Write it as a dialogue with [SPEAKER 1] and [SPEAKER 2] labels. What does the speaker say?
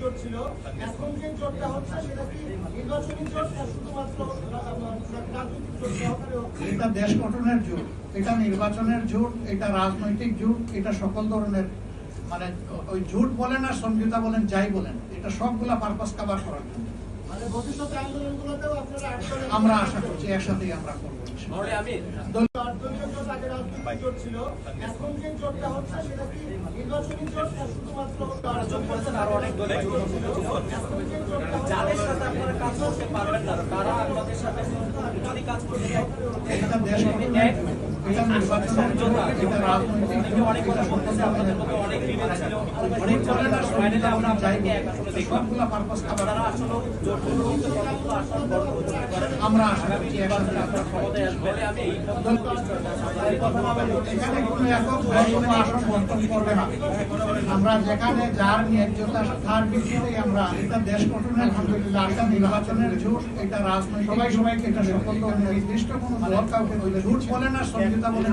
[SPEAKER 1] জোট ছিল, এখন যে জোটটা হচ্ছে সেটা কি নির্বাচনী জোট না শুধুমাত্র রাজনৈতিক জোট সহকারে হচ্ছে?
[SPEAKER 2] এটা দেশ গঠনের জোট, এটা নির্বাচনের জোট, এটা রাজনৈতিক জোট, এটা সকল ধরনের মানে ওই জোট বলেন আর সমঝোতা বলেন যাই বলেন, এটা সবগুলা পারপাস কভার করার জন্য।
[SPEAKER 1] মানে ভবিষ্যৎ আন্দোলনগুলোতেও আপনারা
[SPEAKER 2] আমরা আশা করছি একসাথেই আমরা করবো।
[SPEAKER 1] জোট ছিল, এখন যে জোটটা হচ্ছে সেটা কি নির্বাচনী জোট না শুধুমাত্র
[SPEAKER 3] যোগ করেছেন আরো অনেক দলে যাদের সাথে আপনারা কাজ করতে পারবেন না তারা আপনাদের সাথে যদি কাজ করতে চায়
[SPEAKER 2] এটা দেশ গঠনের জোট, এটা নির্বাচনের জোট, এটা রাজনৈতিক জোট,
[SPEAKER 3] অনেক কথা বলতেছে আমাদের মধ্যে অনেক রিভেল ছিল অনেক ফাইনালে আমরা আপনাদেরকে এক আসলে দেখলাম
[SPEAKER 2] সবগুলা পারপাস কভার
[SPEAKER 3] তারা আসলে জোট কিন্তু কতগুলো আসন গ্রহণ করতে পারেন
[SPEAKER 2] আমরা আশা করছি একসাথে আমরা
[SPEAKER 3] ক্ষমতায় আসবে আমি এই
[SPEAKER 2] এখানে কোনো একক দল কোনো আসন বন্টন করবে না। আমরা যেখানে যার ন্যায্যতা তার ভিত্তিতেই আমরা এটা দেশ গঠনের আলহামদুলিল্লাহ, এটা নির্বাচনের জোট, এটা রাজনৈতিক সবাইকে এটা সকল ধরনের নির্দিষ্ট কোনো দল কাউকে বলে জোট বলে না সমঝোতা বলে